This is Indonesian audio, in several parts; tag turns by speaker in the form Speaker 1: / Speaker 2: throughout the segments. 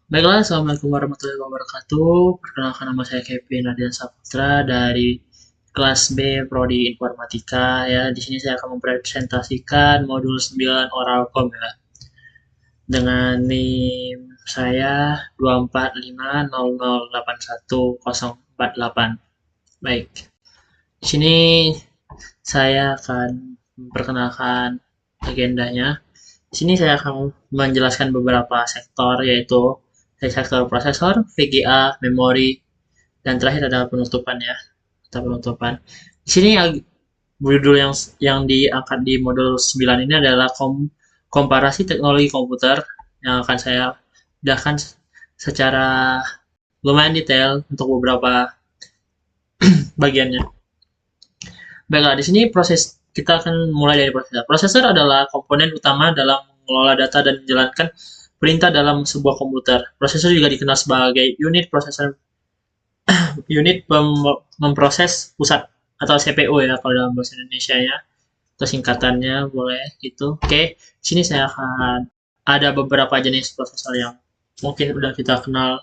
Speaker 1: Baiklah, Assalamualaikum warahmatullahi wabarakatuh. Perkenalkan nama saya Kevin Radian Saputra dari kelas B Prodi Informatika ya. Di sini saya akan mempresentasikan modul 9 Oralcom ya. Dengan NIM saya 24500810048. Baik. Di sini saya akan memperkenalkan agendanya. Di sini saya akan menjelaskan beberapa sektor, yaitu sektor prosesor, VGA, memori, dan terakhir adalah penutupan ya. Kata penutupan. Di sini judul yang diangkat di modul 9 ini adalah komparasi teknologi komputer yang akan saya udahkan secara lumayan detail untuk beberapa bagiannya. Baiklah, di sini kita akan mulai dari prosesor. Prosesor adalah komponen utama dalam mengelola data dan menjalankan perintah dalam sebuah komputer. Prosesor juga dikenal sebagai unit memproses pusat atau CPU ya kalau dalam bahasa Indonesia ya. Atau singkatannya boleh gitu. Oke, di sini saya akan ada beberapa jenis prosesor yang mungkin udah kita kenal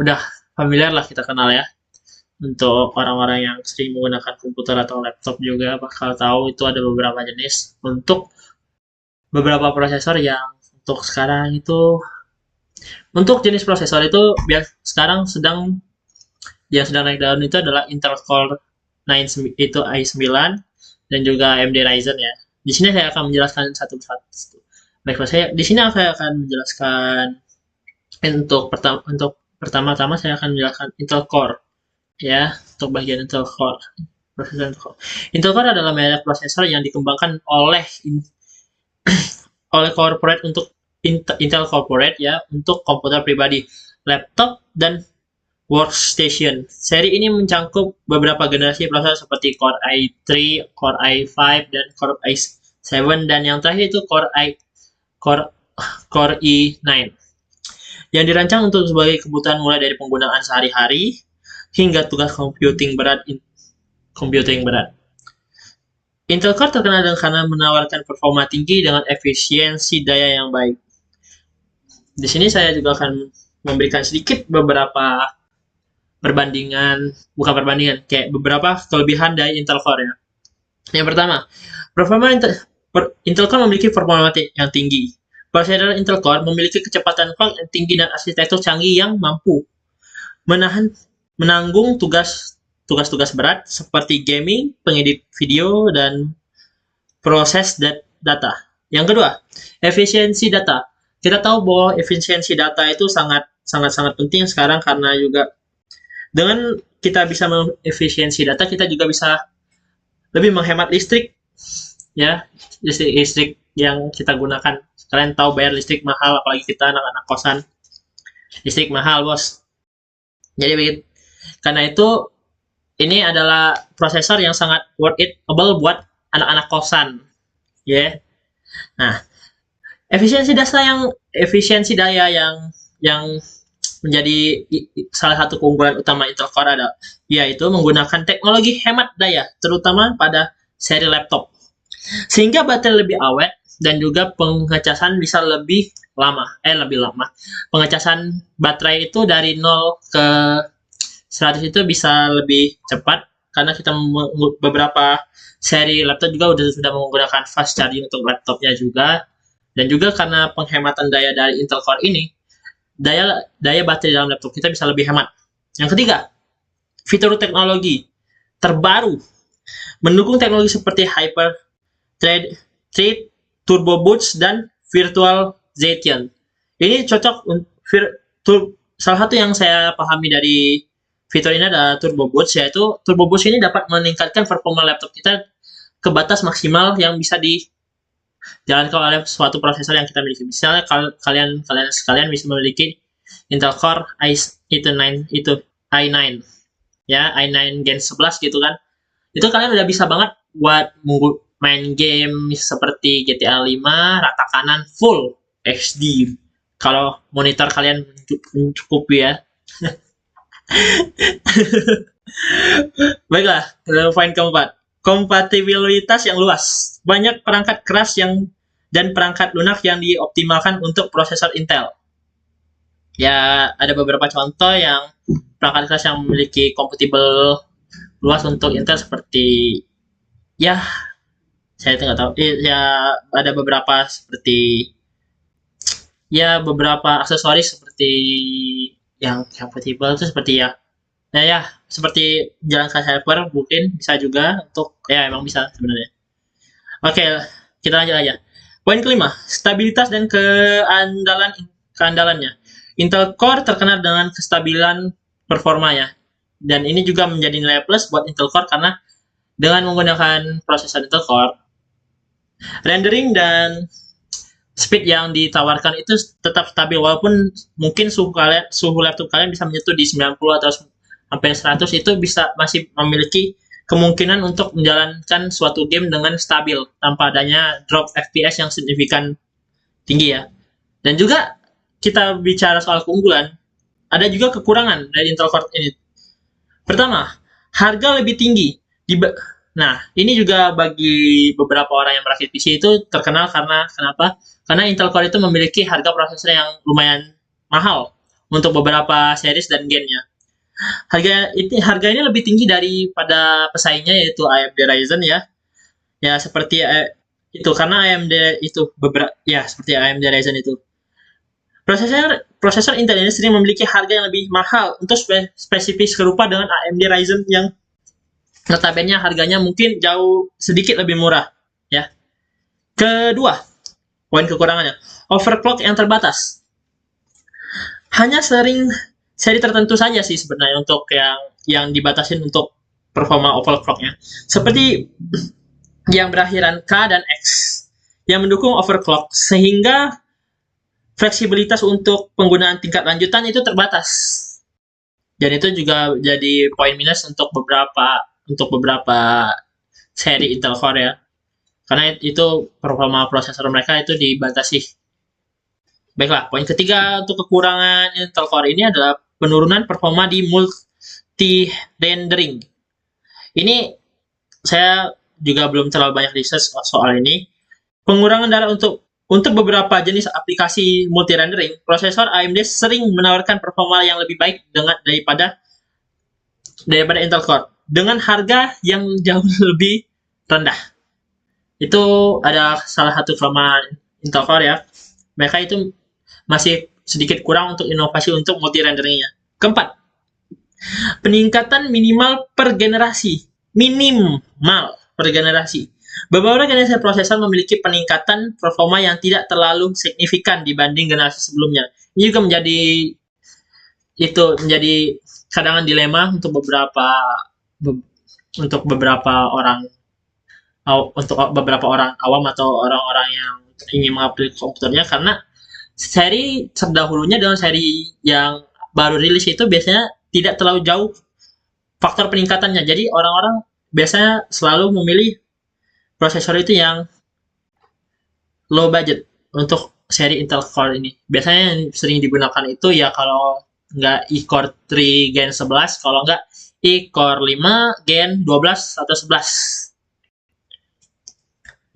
Speaker 1: udah familiar lah kita kenal ya. Untuk orang-orang yang sering menggunakan komputer atau laptop juga bakal tahu itu ada beberapa jenis. Untuk beberapa prosesor yang untuk sekarang itu, untuk jenis prosesor itu sekarang sedang naik daun itu adalah Intel Core 9 itu i9 dan juga AMD Ryzen ya. Di sini saya akan menjelaskan satu persatu. Baik, saya di sini saya akan menjelaskan untuk pertama-tama saya akan menjelaskan Intel Core ya, untuk bagian Intel Core. Prosesor Intel Core. Intel Core adalah merek prosesor yang dikembangkan oleh corporate untuk Intel Corporate ya untuk komputer pribadi, laptop dan workstation. Seri ini mencangkup beberapa generasi prosesor seperti Core i3, Core i5 dan Core i7 dan yang terakhir itu Core Core i9 yang dirancang untuk sebagai kebutuhan mulai dari penggunaan sehari-hari hingga tugas computing berat. Intel Core terkenal karena menawarkan performa tinggi dengan efisiensi daya yang baik. Di sini saya juga akan memberikan sedikit beberapa kayak beberapa kelebihan dari Intel Core ya. Yang pertama, Intel Core memiliki performa yang tinggi. Prosesor Intel Core memiliki kecepatan clock yang tinggi dan arsitektur canggih yang mampu menanggung tugas-tugas berat seperti gaming, pengedit video, dan proses data. Yang kedua, efisiensi data. Kita tahu bahwa efisiensi data itu sangat penting sekarang karena juga dengan kita bisa mengefisiensi data, kita juga bisa lebih menghemat listrik ya, listrik yang kita gunakan. Kalian tahu bayar listrik mahal, apalagi kita anak-anak kosan. Listrik mahal, bos. Jadi begitu. Karena itu ini adalah prosesor yang sangat worth it buat anak-anak kosan. Ya. Yeah. Nah, efisiensi daya yang menjadi salah satu keunggulan utama Intel Core yaitu menggunakan teknologi hemat daya, terutama pada seri laptop. Sehingga baterai lebih awet dan juga pengecasan bisa lebih lama. Pengecasan baterai itu dari 0 ke 100 itu bisa lebih cepat karena kita beberapa seri laptop juga sudah menggunakan fast charging untuk laptopnya juga. Dan juga karena penghematan daya dari Intel Core ini, daya baterai dalam laptop kita bisa lebih hemat. Yang ketiga, fitur teknologi terbaru mendukung teknologi seperti Hyper-Thread, Turbo Boost, dan Virtual Zenith. Ini cocok salah satu yang saya pahami dari fitur ini adalah Turbo Boost, yaitu Turbo Boost ini dapat meningkatkan performa laptop kita ke batas maksimal yang bisa dijalankan oleh suatu prosesor yang kita miliki. Misalnya kalian bisa memiliki Intel Core i9 ya, i9 Gen 11 gitu kan. Itu kalian udah bisa banget buat main game seperti GTA 5 rata kanan full HD. Kalau monitor kalian mencukupi ya. Baiklah, poin keempat. Kompatibilitas yang luas. Banyak perangkat keras dan perangkat lunak yang dioptimalkan untuk prosesor Intel. Ya, ada beberapa contoh yang perangkat keras yang memiliki compatible luas untuk Intel seperti, ya, saya nggak tahu. Ya, ada beberapa seperti, ya, beberapa aksesoris seperti yang compatible itu seperti, ya, seperti jalan ke helper mungkin bisa juga untuk, ya, emang bisa sebenarnya. Oke, kita lanjut aja. Poin kelima, stabilitas dan keandalannya. Intel Core terkenal dengan kestabilan performanya. Dan ini juga menjadi nilai plus buat Intel Core karena dengan menggunakan prosesor Intel Core, rendering dan speed yang ditawarkan itu tetap stabil walaupun mungkin suhu laptop kalian bisa menyentuh di 90 atau sampai 100, itu bisa masih memiliki kemungkinan untuk menjalankan suatu game dengan stabil tanpa adanya drop FPS yang signifikan tinggi ya. Dan juga kita bicara soal keunggulan, ada juga kekurangan dari Intel Core ini. Pertama, harga lebih tinggi. Nah, ini juga bagi beberapa orang yang merakit PC itu terkenal karena kenapa? Karena Intel Core itu memiliki harga prosesor yang lumayan mahal untuk beberapa series dan gennya. Harga ini lebih tinggi daripada pesaingnya yaitu AMD Ryzen ya. Ya seperti itu karena AMD itu beberapa ya seperti AMD Ryzen itu. Prosesor Intel ini sering memiliki harga yang lebih mahal untuk spesifik serupa dengan AMD Ryzen yang notabene harganya mungkin jauh sedikit lebih murah ya. Kedua, poin kekurangannya, overclock yang terbatas. Hanya seri tertentu saja sih sebenarnya untuk yang dibatasin untuk performa overclocknya. Seperti yang berakhiran K dan X yang mendukung overclock sehingga fleksibilitas untuk penggunaan tingkat lanjutan itu terbatas. Dan itu juga jadi poin minus untuk beberapa seri Intel Core ya. Karena itu performa prosesor mereka itu dibatasi. Baiklah, poin ketiga untuk kekurangan Intel Core ini adalah penurunan performa di multi rendering. Ini saya juga belum terlalu banyak research soal ini. Pengurangan data untuk beberapa jenis aplikasi multi rendering, prosesor AMD sering menawarkan performa yang lebih baik daripada Intel Core dengan harga yang jauh lebih rendah. Itu ada salah satu kelemahan Intel Core ya. Mereka itu masih sedikit kurang untuk inovasi untuk multi renderingnya. Keempat, peningkatan minimal per generasi. Minimal per generasi. Beberapa generasi prosesor memiliki peningkatan performa yang tidak terlalu signifikan dibanding generasi sebelumnya. Ini juga menjadi kadangan dilema untuk beberapa orang awam atau orang-orang yang ingin mengupgrade komputernya karena seri terdahulunya dengan seri yang baru rilis itu biasanya tidak terlalu jauh faktor peningkatannya. Jadi orang-orang biasanya selalu memilih prosesor itu yang low budget untuk seri Intel Core ini. Biasanya yang sering digunakan itu ya kalau nggak e-core 3 Gen 11, kalau nggak e-core 5 Gen 12 atau 11.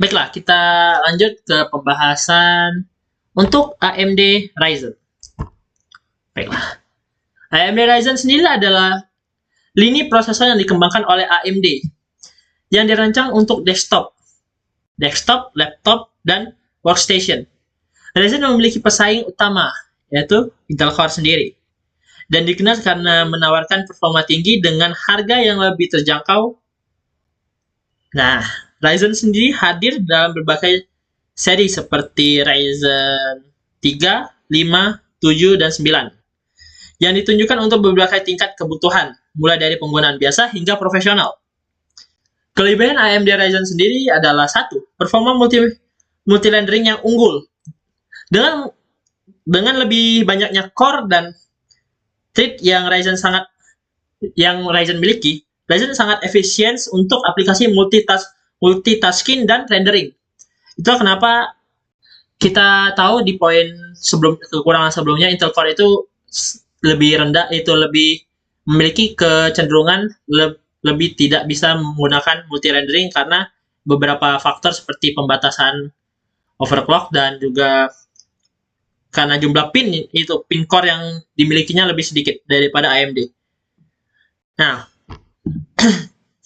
Speaker 1: Baiklah, kita lanjut ke pembahasan untuk AMD Ryzen. Baiklah. AMD Ryzen sendiri adalah lini prosesor yang dikembangkan oleh AMD yang dirancang untuk desktop, laptop, dan workstation. Ryzen memiliki pesaing utama, yaitu Intel Core sendiri, dan dikenal karena menawarkan performa tinggi dengan harga yang lebih terjangkau. Nah, Ryzen sendiri hadir dalam berbagai seri seperti Ryzen 3, 5, 7, dan 9 yang ditunjukkan untuk berbagai tingkat kebutuhan, mulai dari penggunaan biasa hingga profesional. Kelebihan AMD Ryzen sendiri adalah satu, performa multi rendering yang unggul. Dengan lebih banyaknya core dan thread yang Ryzen miliki, Ryzen sangat efisien untuk aplikasi multitasking dan rendering. Itulah kenapa kita tahu di poin kekurangan sebelumnya Intel Core itu lebih rendah, itu lebih memiliki kecenderungan lebih tidak bisa menggunakan multi rendering karena beberapa faktor seperti pembatasan overclock dan juga karena jumlah pin core yang dimilikinya lebih sedikit daripada AMD. Nah,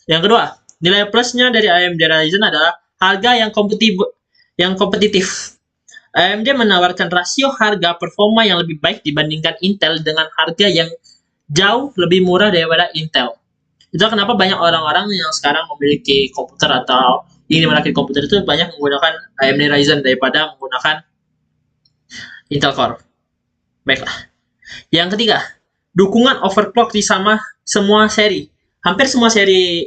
Speaker 1: yang kedua, nilai plusnya dari AMD Ryzen adalah harga yang kompetitif. AMD menawarkan rasio harga performa yang lebih baik dibandingkan Intel dengan harga yang jauh lebih murah daripada Intel. Itu kenapa banyak orang-orang yang sekarang memiliki komputer atau ingin merakit komputer itu banyak menggunakan AMD Ryzen daripada menggunakan Intel Core. Baiklah. Yang ketiga, dukungan overclock di semua seri. Hampir semua seri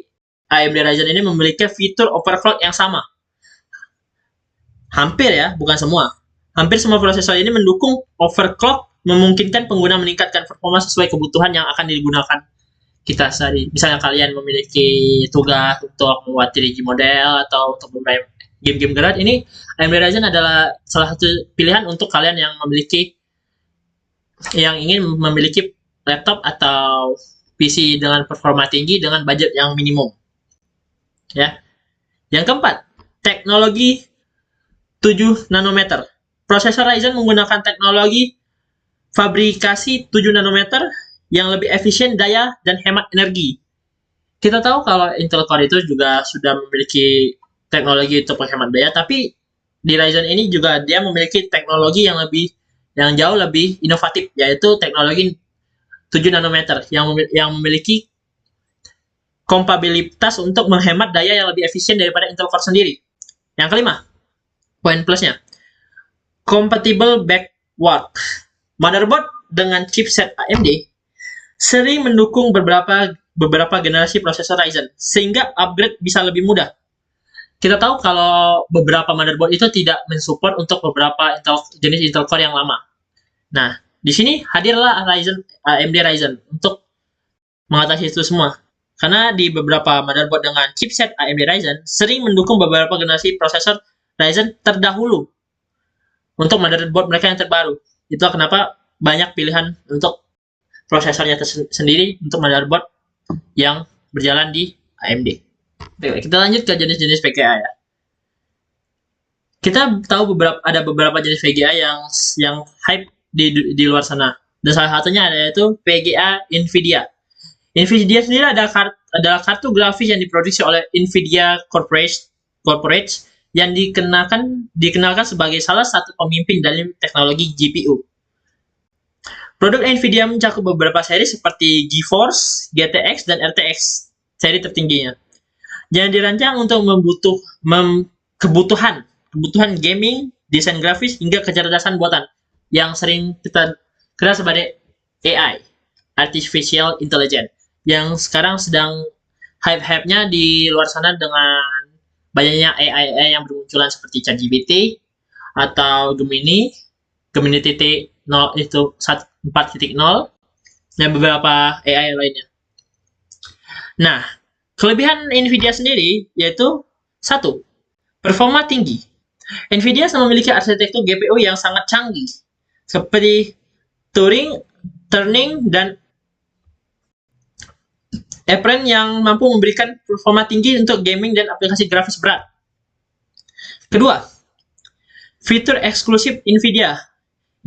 Speaker 1: AMD Ryzen ini memiliki fitur overclock yang sama. Hampir ya, bukan semua. Hampir semua prosesor ini mendukung overclock, memungkinkan pengguna meningkatkan performa sesuai kebutuhan yang akan digunakan kita sehari. Misalnya kalian memiliki tugas untuk membuat 3D model atau untuk bermain game-game berat, ini AMD Ryzen adalah salah satu pilihan untuk kalian yang ingin memiliki laptop atau PC dengan performa tinggi dengan budget yang minimum. Ya. Yang keempat, teknologi 7 nanometer. Prosesor Ryzen menggunakan teknologi fabrikasi 7 nanometer yang lebih efisien daya dan hemat energi. Kita tahu kalau Intel Core itu juga sudah memiliki teknologi untuk menghemat daya, tapi di Ryzen ini juga dia memiliki teknologi yang jauh lebih inovatif, yaitu teknologi 7 nanometer yang memiliki kompatibilitas untuk menghemat daya yang lebih efisien daripada Intel Core sendiri. Yang kelima, poin plusnya, compatible backward. Motherboard dengan chipset AMD sering mendukung beberapa generasi prosesor Ryzen, sehingga upgrade bisa lebih mudah. Kita tahu kalau beberapa motherboard itu tidak mensupport untuk beberapa jenis Intel Core yang lama. Nah, di sini hadirlah AMD Ryzen untuk mengatasi itu semua. Karena di beberapa motherboard dengan chipset AMD Ryzen sering mendukung beberapa generasi prosesor Ryzen terdahulu untuk motherboard mereka yang terbaru. Itu kenapa banyak pilihan untuk prosesornya sendiri untuk motherboard yang berjalan di AMD. Oke, kita lanjut ke jenis-jenis VGA ya. Kita tahu ada beberapa jenis VGA yang hype di luar sana. Dan salah satunya yaitu VGA Nvidia. Nvidia sendiri adalah kartu grafis yang diproduksi oleh Nvidia Corporate yang dikenalkan sebagai salah satu pemimpin dalam teknologi GPU. Produk Nvidia mencakup beberapa seri seperti GeForce, GTX, dan RTX, seri tertingginya. Yang dirancang untuk kebutuhan gaming, desain grafis, hingga kecerdasan buatan yang sering kita kenal sebagai AI, Artificial Intelligence, yang sekarang sedang hype-hype-nya di luar sana dengan banyaknya AI yang bermunculan seperti ChatGPT atau Gemini 0 itu 4.0 dan beberapa AI lainnya. Nah, kelebihan Nvidia sendiri yaitu 1. Performa tinggi. Nvidia memiliki arsitektur GPU yang sangat canggih seperti Turing, dan Operen yang mampu memberikan performa tinggi untuk gaming dan aplikasi grafis berat. Kedua, fitur eksklusif Nvidia.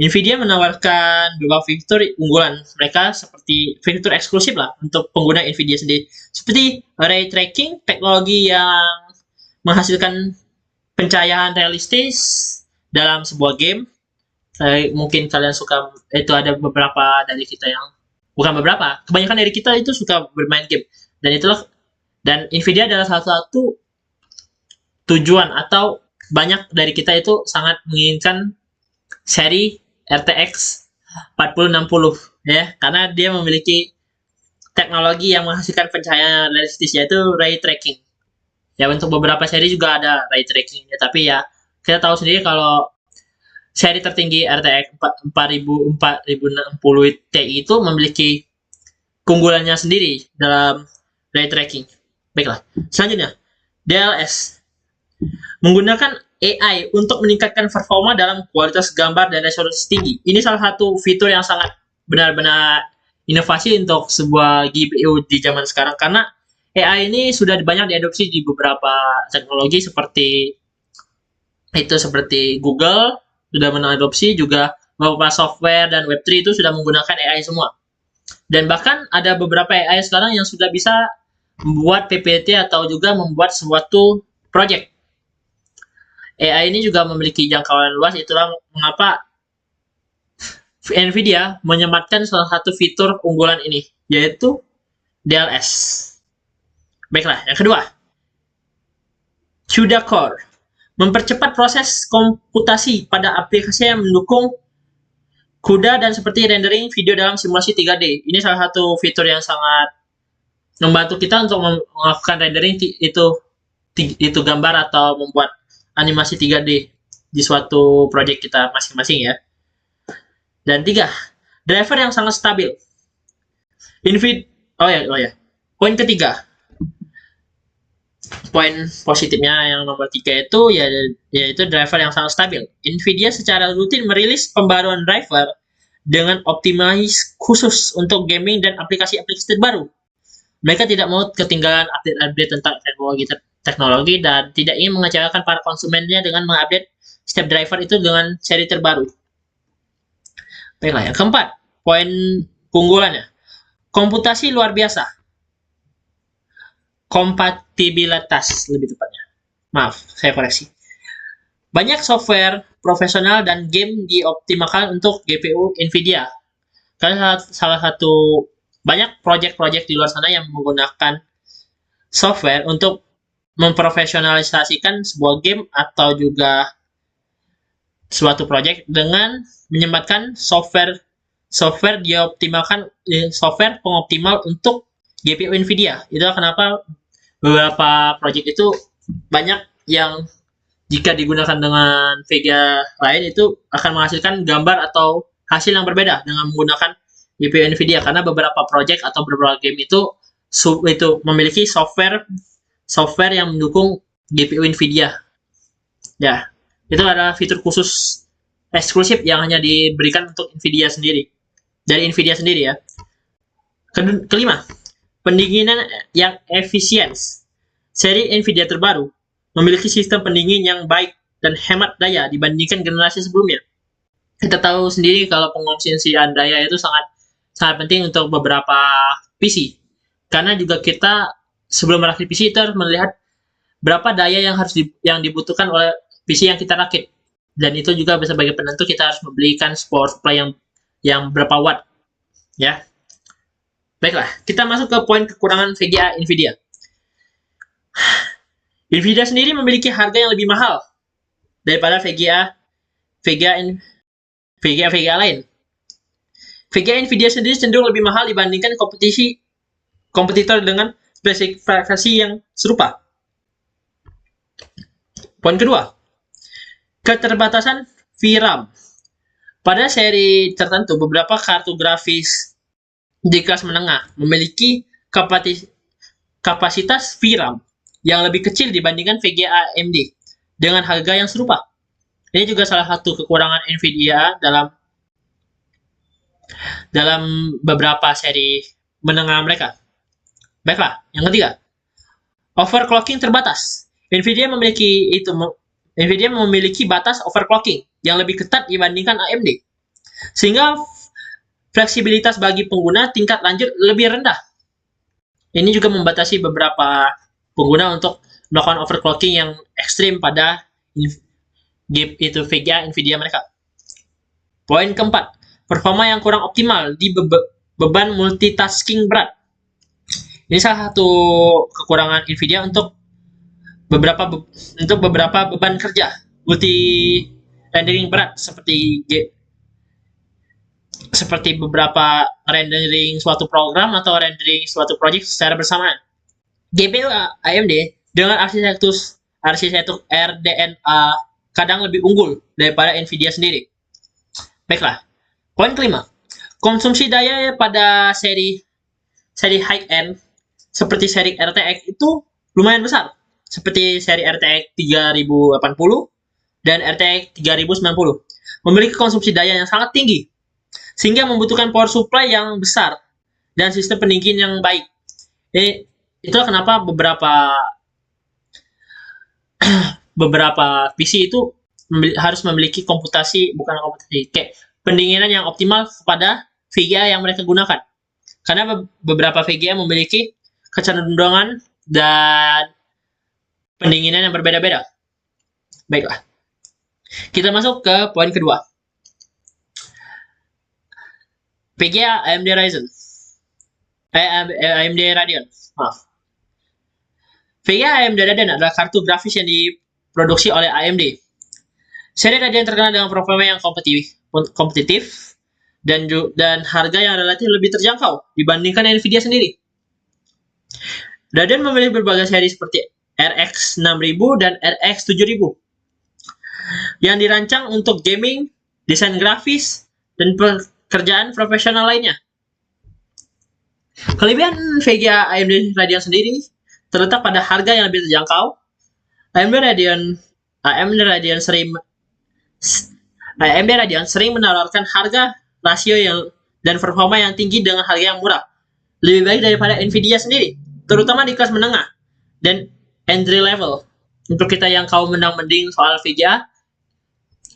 Speaker 1: Nvidia menawarkan beberapa fitur unggulan mereka seperti fitur eksklusif lah untuk pengguna Nvidia sendiri. Seperti ray tracking, teknologi yang menghasilkan pencahayaan realistis dalam sebuah game. Mungkin kalian suka, itu ada beberapa dari kita yang, bukan beberapa, kebanyakan dari kita itu suka bermain game. Dan Nvidia adalah salah satu tujuan atau banyak dari kita itu sangat menginginkan seri RTX 4060 ya, karena dia memiliki teknologi yang menghasilkan pencahayaan realistis yaitu ray tracking. Ya, untuk beberapa seri juga ada ray tracking, ya, tapi ya kita tahu sendiri kalau seri tertinggi RTX 4060 Ti itu memiliki keunggulannya sendiri dalam ray tracking. Baiklah, selanjutnya DLS menggunakan AI untuk meningkatkan performa dalam kualitas gambar dan resolusi tinggi. Ini salah satu fitur yang sangat benar-benar inovasi untuk sebuah GPU di zaman sekarang, karena AI ini sudah banyak diadopsi di beberapa teknologi seperti Google sudah mengadopsi, juga beberapa software dan Web3 itu sudah menggunakan AI semua. Dan bahkan ada beberapa AI sekarang yang sudah bisa membuat PPT atau juga membuat suatu project. AI ini juga memiliki jangkauan luas, itulah mengapa NVIDIA menyematkan salah satu fitur unggulan ini, yaitu DLS. Baiklah, yang kedua, CUDA Core mempercepat proses komputasi pada aplikasi yang mendukung CUDA dan seperti rendering video dalam simulasi 3D. Ini salah satu fitur yang sangat membantu kita untuk melakukan rendering itu gambar atau membuat animasi 3D di suatu project kita masing-masing ya. Dan 3, driver yang sangat stabil. Poin ketiga. Poin positifnya yang nomor 3 itu yaitu driver yang sangat stabil. NVIDIA secara rutin merilis pembaruan driver dengan optimize khusus untuk gaming dan aplikasi-aplikasi terbaru. Mereka tidak mau ketinggalan update-update tentang teknologi dan tidak ingin mengecewakan para konsumennya dengan mengupdate setiap driver itu dengan seri terbaru. Baiklah, yang keempat, poin keunggulannya. Komputasi luar biasa. Kompatibilitas lebih tepatnya. Maaf, saya koreksi. Banyak software profesional dan game dioptimalkan untuk GPU NVIDIA. Karena salah satu banyak project-project di luar sana yang menggunakan software untuk memprofesionalisasikan sebuah game atau juga suatu project dengan menyempatkan software dioptimalkan software pengoptimal untuk GPU NVIDIA. Itulah kenapa beberapa project itu banyak yang jika digunakan dengan VGA lain itu akan menghasilkan gambar atau hasil yang berbeda dengan menggunakan GPU NVIDIA, karena beberapa project atau beberapa game itu memiliki software yang mendukung GPU NVIDIA. Ya, itu adalah fitur khusus eksklusif yang hanya diberikan untuk NVIDIA sendiri. Dari NVIDIA sendiri ya. Kelima, pendinginan yang efisien. Seri NVIDIA terbaru memiliki sistem pendingin yang baik dan hemat daya dibandingkan generasi sebelumnya. Kita tahu sendiri kalau pengonsumsian daya itu sangat penting untuk beberapa PC. Karena juga kita sebelum merakit PC kita harus melihat berapa daya yang dibutuhkan oleh PC yang kita rakit. Dan itu juga sebagai penentu kita harus membelikan power supply yang berapa watt. Ya. Baiklah, kita masuk ke poin kekurangan VGA NVIDIA. NVIDIA sendiri memiliki harga yang lebih mahal daripada VGA lain. VGA NVIDIA sendiri cenderung lebih mahal dibandingkan kompetitor dengan spesifikasi yang serupa. Poin kedua, keterbatasan VRAM. Pada seri tertentu, beberapa kartu grafis di kelas menengah memiliki kapasitas VRAM yang lebih kecil dibandingkan VGA AMD dengan harga yang serupa. Ini juga salah satu kekurangan NVIDIA dalam beberapa seri menengah mereka. Baiklah, yang ketiga, overclocking terbatas. NVIDIA memiliki batas overclocking yang lebih ketat dibandingkan AMD, sehingga fleksibilitas bagi pengguna tingkat lanjut lebih rendah. Ini juga membatasi beberapa pengguna untuk melakukan overclocking yang ekstrim pada VGA NVIDIA mereka. Poin keempat, performa yang kurang optimal di beban multitasking berat. Ini salah satu kekurangan NVIDIA untuk beberapa beban kerja multi rendering berat seperti beberapa rendering suatu program atau rendering suatu project secara bersamaan. GPU AMD dengan arsitektur RDNA kadang lebih unggul daripada NVIDIA sendiri. Baiklah, poin kelima, konsumsi daya pada seri high-end seperti seri RTX itu lumayan besar, seperti seri RTX 3080 dan RTX 3090 memiliki konsumsi daya yang sangat tinggi, sehingga membutuhkan power supply yang besar dan sistem pendingin yang baik. Itulah kenapa beberapa PC itu harus memiliki kayak pendinginan yang optimal pada VGA yang mereka gunakan. Karena beberapa VGA memiliki kecenderungan dan pendinginan yang berbeda-beda. Baiklah. Kita masuk ke poin kedua. VGA AMD Ryzen. AMD Radeon. Maaf. VGA AMD Radeon adalah kartu grafis yang diproduksi oleh AMD. Seri Radeon terkenal dengan performa yang kompetitif dan harga yang relatif lebih terjangkau dibandingkan Nvidia sendiri. Radeon memiliki berbagai seri seperti RX 6000 dan RX 7000 yang dirancang untuk gaming, desain grafis, dan pekerjaan profesional lainnya. Kelebihan VGA AMD Radeon sendiri terletak pada harga yang lebih terjangkau. AMD Radeon sering menawarkan harga rasio dan performa yang tinggi dengan harga yang murah. Lebih baik daripada Nvidia sendiri, terutama di kelas menengah dan entry level. Untuk kita yang kaum mendang-mending soal VGA,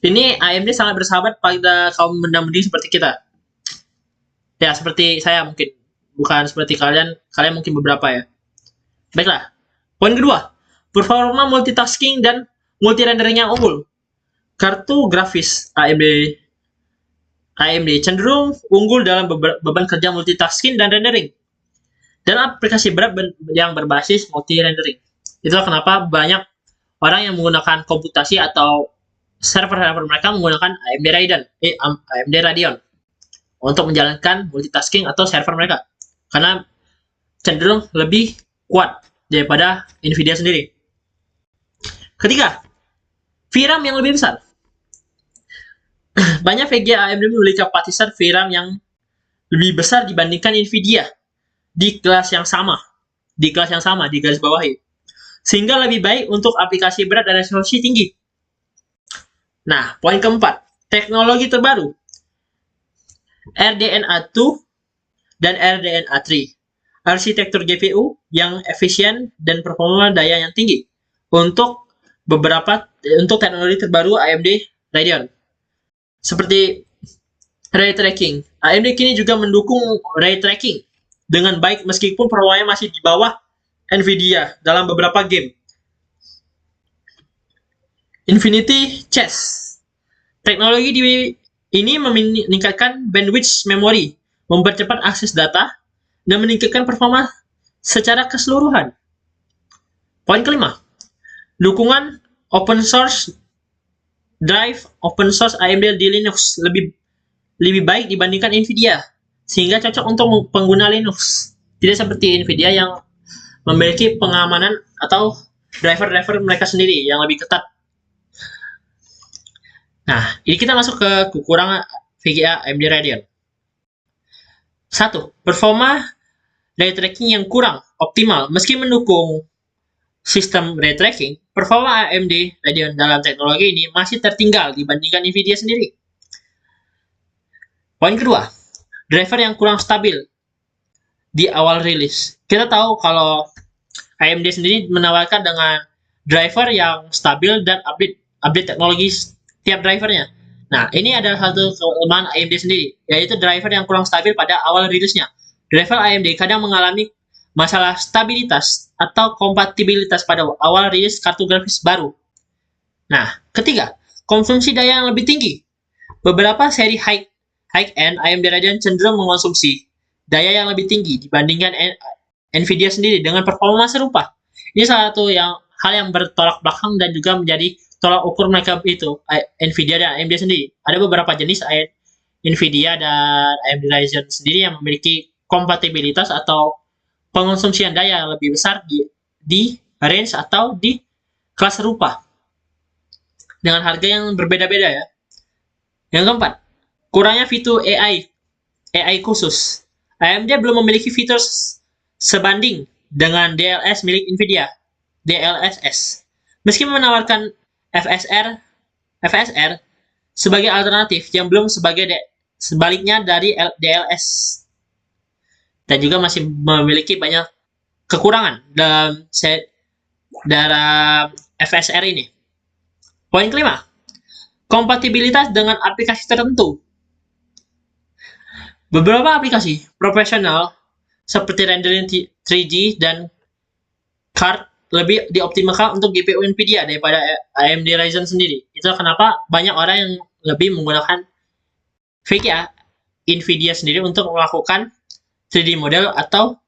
Speaker 1: ini AMD sangat bersahabat pada kaum mendang-mending seperti kita. Ya, seperti saya mungkin. Bukan seperti kalian mungkin beberapa ya. Baiklah. Poin kedua, performa multitasking dan multi-rendering yang unggul. Kartu grafis AMD cenderung unggul dalam beban kerja multitasking dan rendering. Dan aplikasi berat yang berbasis multi-rendering. Itulah kenapa banyak orang yang menggunakan komputasi atau server mereka menggunakan AMD Radeon untuk menjalankan multitasking atau server mereka. Karena cenderung lebih kuat daripada Nvidia sendiri. Ketiga, VRAM yang lebih besar. Banyak VGA AMD memiliki kapasitas VRAM yang lebih besar dibandingkan Nvidia di kelas yang sama, di garis bawahi. Sehingga lebih baik untuk aplikasi berat dan resolusi tinggi. Nah, poin keempat, teknologi terbaru. RDNA 2 dan RDNA 3. Arsitektur GPU yang efisien dan performa daya yang tinggi untuk teknologi terbaru AMD Radeon. Seperti ray tracking. AMD kini juga mendukung ray tracking dengan baik meskipun performanya masih di bawah Nvidia dalam beberapa game. Infinity Chess. Teknologi ini meningkatkan bandwidth memori, mempercepat akses data, dan meningkatkan performa secara keseluruhan. Poin kelima, dukungan open source drive open source AMD di Linux lebih baik dibandingkan Nvidia, sehingga cocok untuk pengguna Linux. Tidak seperti Nvidia yang memiliki pengamanan atau driver mereka sendiri yang lebih ketat. Nah, ini kita masuk ke kekurangan VGA AMD Radeon. 1. Performa ray tracking yang kurang optimal. Meski mendukung sistem ray tracking, performa AMD Radeon dalam teknologi ini masih tertinggal dibandingkan Nvidia sendiri. Poin kedua, driver yang kurang stabil di awal rilis. Kita tahu kalau AMD sendiri menawarkan dengan driver yang stabil dan update teknologi tiap drivernya. Nah, ini adalah satu kelemahan AMD sendiri, yaitu driver yang kurang stabil pada awal rilisnya. Driver AMD kadang mengalami masalah stabilitas atau kompatibilitas pada awal rilis kartu grafis baru. Nah, ketiga, konsumsi daya yang lebih tinggi. Beberapa seri high-end AMD Radeon cenderung mengonsumsi daya yang lebih tinggi dibandingkan Nvidia sendiri dengan performa serupa. Ini salah satu hal yang bertolak belakang dan juga menjadi tolak ukur mereka itu, Nvidia dan AMD sendiri. Ada beberapa jenis Nvidia dan AMD Ryzen sendiri yang memiliki kompatibilitas atau pengonsumsian daya yang lebih besar di range atau di kelas serupa dengan harga yang berbeda-beda ya. Yang keempat, kurangnya fitur AI khusus. AMD belum memiliki fitur sebanding dengan DLSS milik Nvidia, DLSS. Meski menawarkan FSR sebagai alternatif yang belum sebaliknya dari DLS, dan juga masih memiliki banyak kekurangan dalam FSR ini. Poin kelima, kompatibilitas dengan aplikasi tertentu. Beberapa aplikasi profesional seperti rendering 3D dan card lebih dioptimalkan untuk GPU Nvidia daripada AMD Ryzen sendiri. Itu kenapa banyak orang yang lebih menggunakan VGA Nvidia sendiri untuk melakukan 3D model atau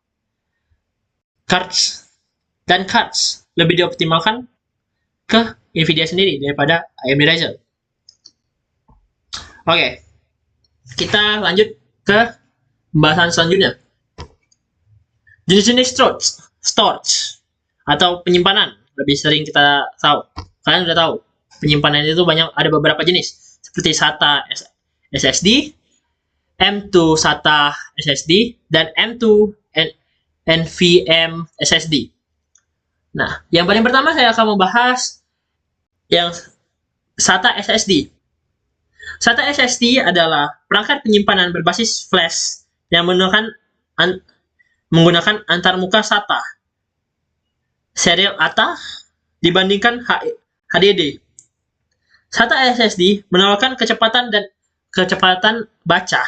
Speaker 1: cards, dan cards lebih dioptimalkan ke Nvidia sendiri daripada AMD Ryzen. Oke, kita lanjut ke pembahasan selanjutnya. Jenis-jenis storage atau penyimpanan lebih sering kita tahu. Kalian udah tahu penyimpanan itu banyak, ada beberapa jenis seperti SATA SSD, M2 SATA SSD, dan M2 NVMe SSD. Nah, yang paling pertama saya akan membahas yang SATA SSD. SATA SSD adalah perangkat penyimpanan berbasis flash yang menggunakan antarmuka SATA serial ATA dibandingkan HDD. SATA SSD menawarkan kecepatan baca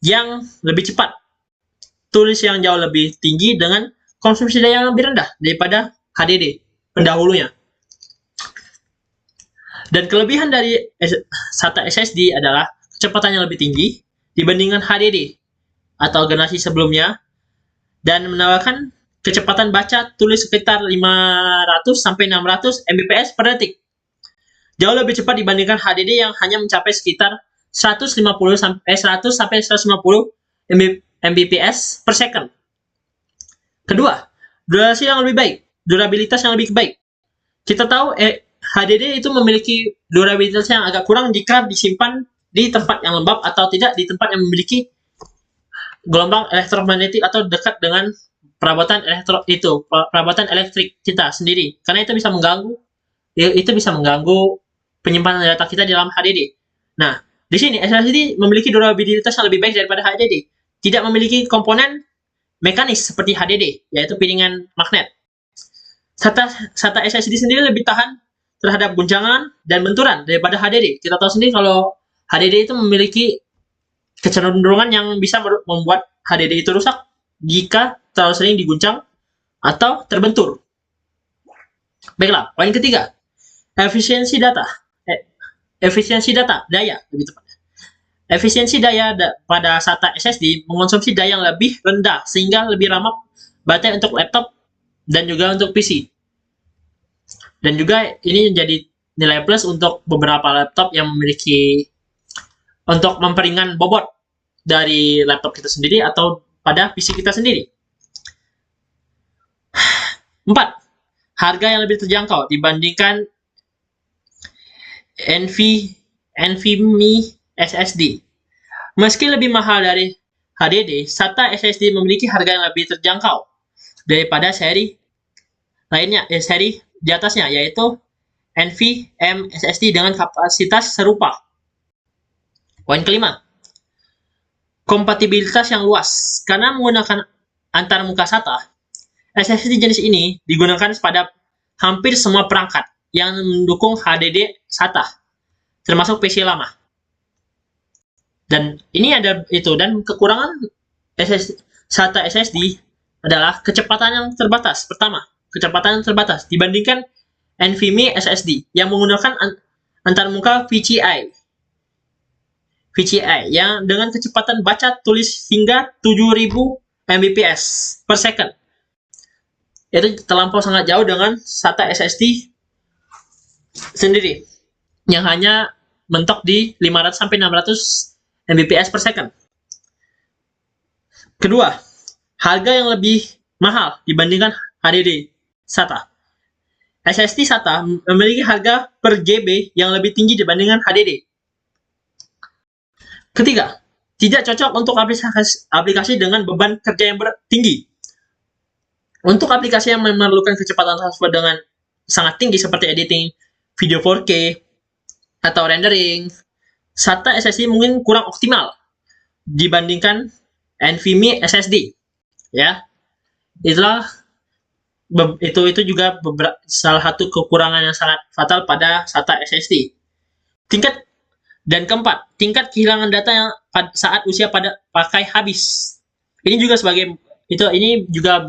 Speaker 1: yang lebih cepat, tulis yang jauh lebih tinggi dengan konsumsi daya yang lebih rendah daripada HDD pendahulunya. Dan kelebihan dari SATA SSD adalah kecepatannya lebih tinggi dibandingkan HDD atau generasi sebelumnya, dan menawarkan kecepatan baca tulis sekitar 500 sampai 600 Mbps per detik. Jauh lebih cepat dibandingkan HDD yang hanya mencapai sekitar 100 sampai 150 Mbps per second. Kedua, durasi yang lebih baik, durabilitas yang lebih baik. Kita tahu HDD itu memiliki durabilitas yang agak kurang jika disimpan di tempat yang lembab atau tidak di tempat yang memiliki gelombang elektromagnetik atau dekat dengan perabotan elektrik kita sendiri, karena itu bisa mengganggu penyimpanan data kita di dalam HDD. Nah, di sini SSD memiliki durabilitas yang lebih baik daripada HDD, tidak memiliki komponen mekanis seperti HDD, yaitu piringan magnet. SATA SSD sendiri lebih tahan terhadap guncangan dan benturan daripada HDD. Kita tahu sendiri kalau HDD itu memiliki kecenderungan yang bisa membuat HDD itu rusak jika terlalu sering diguncang atau terbentur. Baiklah, poin ketiga, efisiensi daya lebih tepatnya. Efisiensi daya pada SATA SSD mengonsumsi daya yang lebih rendah sehingga lebih ramah baterai untuk laptop dan juga untuk PC. Dan juga ini menjadi nilai plus untuk beberapa laptop yang memiliki untuk memperingan bobot dari laptop kita sendiri atau pada PC kita sendiri. 4. Harga yang lebih terjangkau dibandingkan NVMe SSD. Meski lebih mahal dari HDD, SATA SSD memiliki harga yang lebih terjangkau daripada seri lainnya, seri di atasnya, yaitu NVMe SSD dengan kapasitas serupa. Poin kelima, kompatibilitas yang luas. Karena menggunakan antarmuka SATA, SSD jenis ini digunakan pada hampir semua perangkat yang mendukung HDD SATA, termasuk PC lama. Dan ini ada itu, dan kekurangan SATA SSD adalah kecepatan yang terbatas. Pertama, kecepatan yang terbatas dibandingkan NVMe SSD yang menggunakan antarmuka VGA yang dengan kecepatan baca tulis hingga 7000 Mbps per second. Itu terlampau sangat jauh dengan SATA SSD sendiri yang hanya mentok di 500 sampai 600 Mbps per second. Kedua, harga yang lebih mahal dibandingkan HDD SATA. SSD SATA memiliki harga per GB yang lebih tinggi dibandingkan HDD. Ketiga, tidak cocok untuk aplikasi dengan beban kerja yang tinggi. Untuk aplikasi yang memerlukan kecepatan transfer dengan sangat tinggi seperti editing video 4K atau rendering, SATA SSD mungkin kurang optimal dibandingkan NVMe SSD. Ya, itu juga salah satu kekurangan yang sangat fatal pada SATA SSD. Tingkat Dan keempat, tingkat kehilangan data yang saat usia pada pakai habis. Ini juga ini juga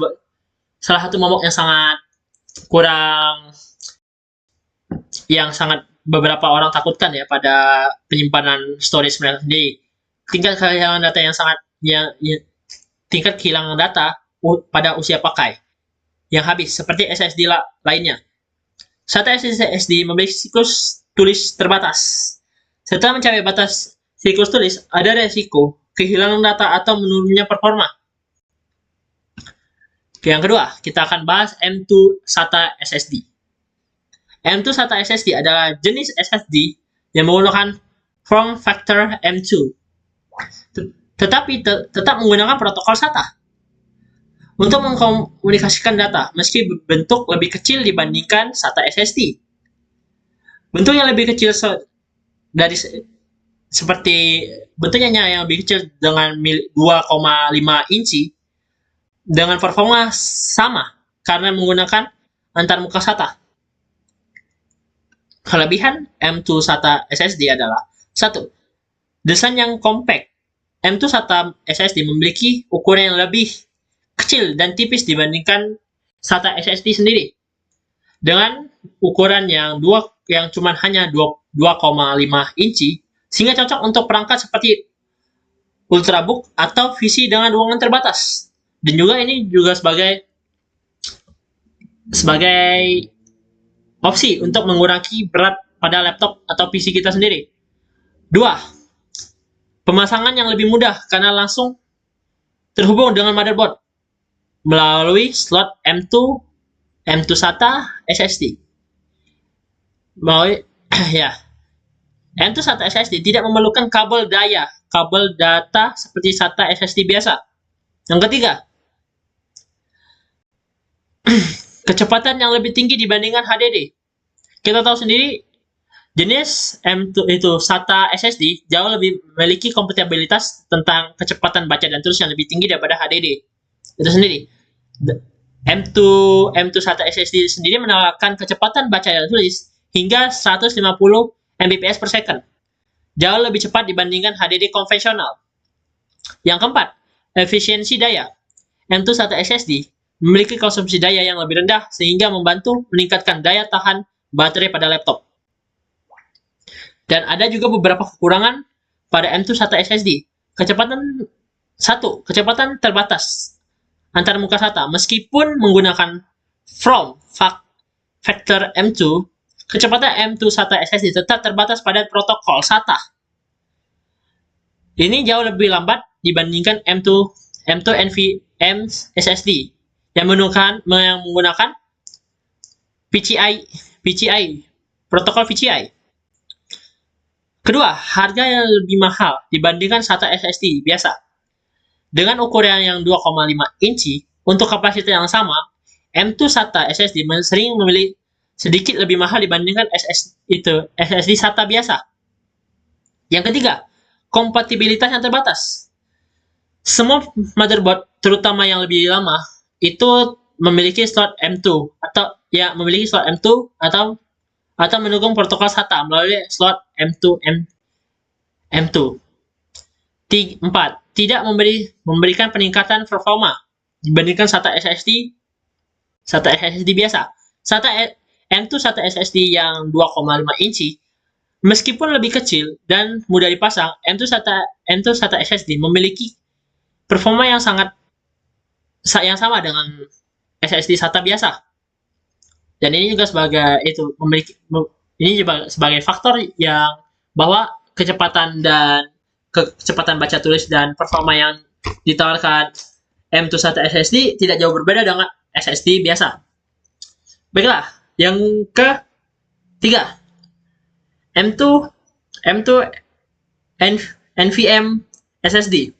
Speaker 1: salah satu momok yang sangat kurang, yang sangat beberapa orang takutkan ya pada penyimpanan storage mereka sendiri. Tingkat kehilangan data yang sangat tingkat kehilangan data pada usia pakai yang habis seperti SSD lainnya. SATA SSD memiliki siklus tulis terbatas. Setelah mencapai batas siklus tulis, ada resiko kehilangan data atau menurunnya performa. Yang kedua, kita akan bahas M2 SATA SSD. M2 SATA SSD adalah jenis SSD yang menggunakan form factor M2, tetapi tetap menggunakan protokol SATA untuk mengkomunikasikan data, meski bentuk lebih kecil dibandingkan SATA SSD. Bentuk yang lebih kecil bentuknya yang lebih kecil dengan 2,5 inci dengan performa sama karena menggunakan antarmuka SATA. Kelebihan M2 SATA SSD adalah 1. Desain yang compact. M2 SATA SSD memiliki ukuran yang lebih kecil dan tipis dibandingkan SATA SSD sendiri. Dengan ukuran yang cuma hanya 2,5 inci, sehingga cocok untuk perangkat seperti Ultrabook atau PC dengan ruangan terbatas. Dan juga ini juga sebagai opsi untuk mengurangi berat pada laptop atau PC kita sendiri. 2. Pemasangan yang lebih mudah karena langsung terhubung dengan motherboard melalui slot M2 SATA SSD. M2 SATA SSD tidak memerlukan kabel data seperti SATA SSD biasa. Yang ketiga, kecepatan yang lebih tinggi dibandingkan HDD. Kita tahu sendiri, jenis M2 itu SATA SSD jauh lebih memiliki kompatibilitas tentang kecepatan baca dan tulis yang lebih tinggi daripada HDD. Itu sendiri. M2 SATA SSD sendiri menawarkan kecepatan baca dan tulis hingga 150 Mbps per second. Jauh lebih cepat dibandingkan HDD konvensional. Yang keempat, efisiensi daya. M2 SATA SSD memiliki konsumsi daya yang lebih rendah sehingga membantu meningkatkan daya tahan baterai pada laptop. Dan ada juga beberapa kekurangan pada M2 SATA SSD. Kecepatan terbatas antar muka SATA. Meskipun menggunakan form factor M2, kecepatan M2 SATA SSD tetap terbatas pada protokol SATA. Ini jauh lebih lambat dibandingkan M2 NVMe SSD yang menggunakan protokol PCI. Kedua, harga yang lebih mahal dibandingkan SATA SSD biasa. Dengan ukuran yang 2,5 inci untuk kapasitas yang sama, M2 SATA SSD sering memilih sedikit lebih mahal dibandingkan SSD SATA biasa. Yang ketiga, kompatibilitas yang terbatas. Semua motherboard, terutama yang lebih lama, itu memiliki slot M2 atau mendukung protokol SATA melalui slot M2. 4. Tidak memberikan peningkatan performa dibandingkan SATA SSD biasa. M2 SATA SSD yang 2,5 inci meskipun lebih kecil dan mudah dipasang, M2 SATA SSD memiliki performa yang sama dengan SSD SATA biasa. Dan ini juga sebagai faktor yang bahwa kecepatan baca tulis dan performa yang ditawarkan M2 SATA SSD tidak jauh berbeda dengan SSD biasa. Baiklah, yang ketiga, M2 NVMe SSD.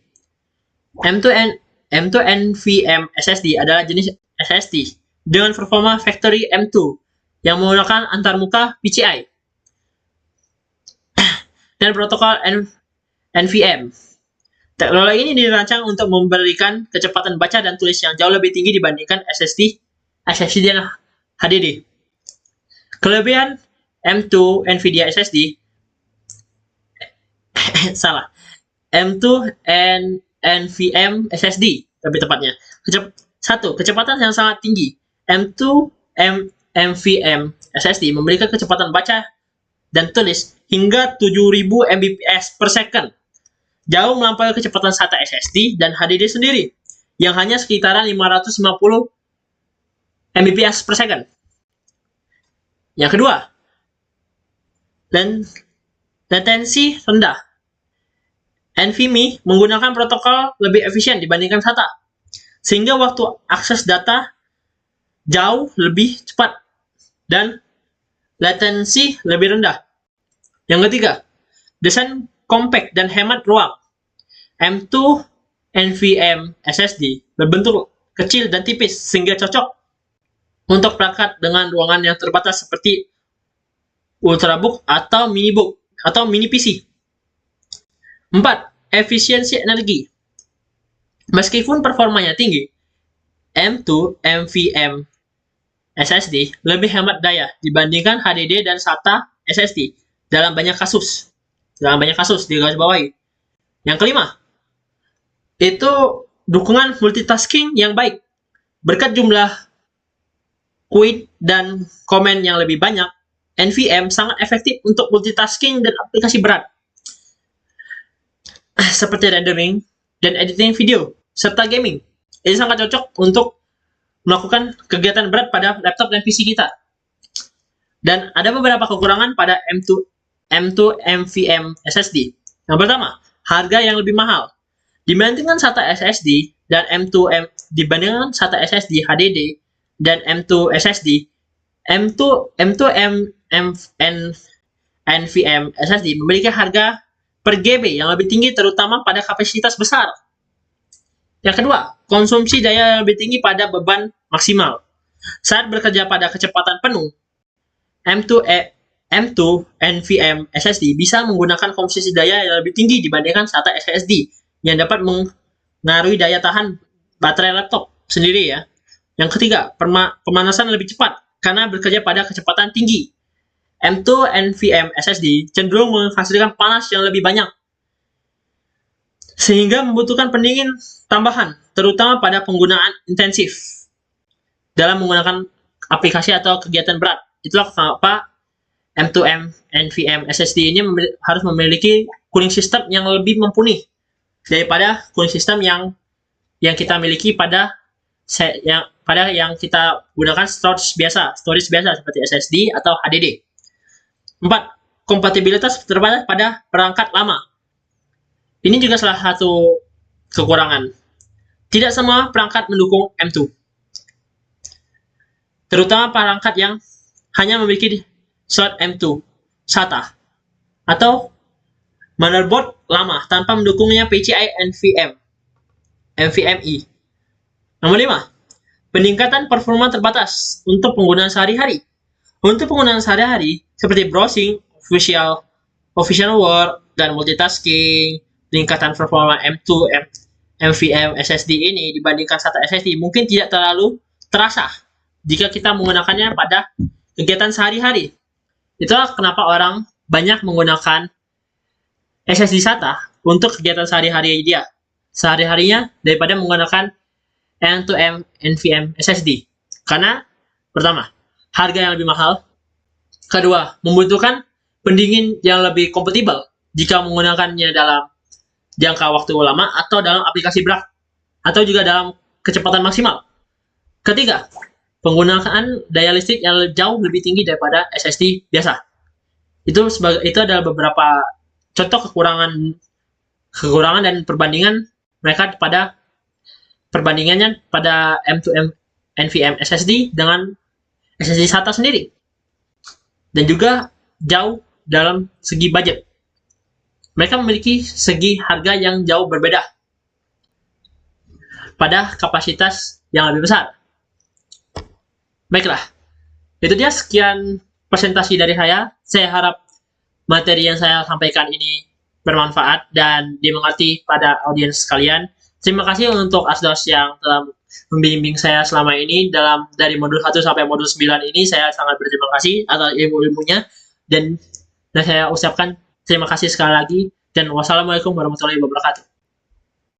Speaker 1: M2 NVMe SSD adalah jenis SSD dengan performa factory M2 yang menggunakan antarmuka PCI dan protokol NVMe. Teknologi ini dirancang untuk memberikan kecepatan baca dan tulis yang jauh lebih tinggi dibandingkan SSD dan HDD. Kelebihan M2 NVIDIA SSD. salah. M2 NVM SSD lebih tepatnya. Satu, kecepatan yang sangat tinggi. M2 NVM SSD memiliki kecepatan baca dan tulis hingga 7000 Mbps per second. Jauh melampaui kecepatan SATA SSD dan HDD sendiri yang hanya sekitaran 550 Mbps per second. Yang kedua, latensi rendah. NVMe menggunakan protokol lebih efisien dibandingkan SATA, sehingga waktu akses data jauh lebih cepat dan latensi lebih rendah. Yang ketiga, desain compact dan hemat ruang. M2 NVMe SSD berbentuk kecil dan tipis sehingga cocok untuk perangkat dengan ruangan yang terbatas seperti ultrabook atau mini PC. 4. Efisiensi energi. Meskipun performanya tinggi, M2 NVMe SSD lebih hemat daya dibandingkan HDD dan SATA SSD dalam banyak kasus. Digarisbawahi. Yang kelima, itu dukungan multitasking yang baik. Berkat jumlah queue dan komen yang lebih banyak, NVMe sangat efektif untuk multitasking dan aplikasi berat seperti rendering dan editing video serta gaming. Ini sangat cocok untuk melakukan kegiatan berat pada laptop dan PC kita. Dan ada beberapa kekurangan pada M2 NVMe SSD. Yang pertama, harga yang lebih mahal. Dibandingkan SATA SSD dan dibandingkan SATA SSD HDD dan M2 SSD, M2 NVMe SSD memiliki harga per GB yang lebih tinggi terutama pada kapasitas besar. Yang kedua, konsumsi daya yang lebih tinggi pada beban maksimal. Saat bekerja pada kecepatan penuh, M2 NVMe SSD bisa menggunakan konsumsi daya yang lebih tinggi dibandingkan SATA SSD yang dapat mengaruhi daya tahan baterai laptop sendiri ya. Yang ketiga, pemanasan lebih cepat karena bekerja pada kecepatan tinggi. M2 NVMe SSD cenderung menghasilkan panas yang lebih banyak, sehingga membutuhkan pendingin tambahan, terutama pada penggunaan intensif dalam menggunakan aplikasi atau kegiatan berat. Itulah kenapa M2 NVMe SSD ini harus memiliki cooling system yang lebih mumpuni daripada cooling system yang kita miliki pada yang kita gunakan storage biasa seperti SSD atau HDD. 4. Kompatibilitas terbatas pada perangkat lama. Ini juga salah satu kekurangan. Tidak semua perangkat mendukung M2. Terutama perangkat yang hanya memiliki slot M2 SATA atau motherboard lama tanpa mendukungnya PCI NVMe. Nomor 5. Peningkatan performa terbatas untuk penggunaan sehari-hari. Untuk penggunaan sehari-hari seperti browsing, official work, dan multitasking, peningkatan performa M2 NVMe SSD ini dibandingkan SATA SSD mungkin tidak terlalu terasa jika kita menggunakannya pada kegiatan sehari-hari. Itulah kenapa orang banyak menggunakan SSD SATA untuk kegiatan sehari-harinya daripada menggunakan M2 NVMe SSD. Karena pertama, harga yang lebih mahal. Kedua, membutuhkan pendingin yang lebih kompatibel jika menggunakannya dalam jangka waktu lama atau dalam aplikasi berat atau juga dalam kecepatan maksimal. Ketiga, penggunaan daya listrik yang jauh lebih tinggi daripada SSD biasa. Itu adalah beberapa contoh kekurangan dan perbandingan mereka perbandingannya pada M2 NVMe SSD dengan SSD SATA sendiri. Dan juga jauh dalam segi budget. Mereka memiliki segi harga yang jauh berbeda pada kapasitas yang lebih besar. Baiklah, itu dia sekian presentasi dari saya. Saya harap materi yang saya sampaikan ini bermanfaat dan dimengerti pada audiens sekalian. Terima kasih untuk Asdos yang telah membimbing saya selama ini dari modul 1 sampai modul 9 ini. Saya sangat berterima kasih atas ilmu-ilmunya dan saya ucapkan terima kasih sekali lagi. Dan wassalamualaikum warahmatullahi wabarakatuh.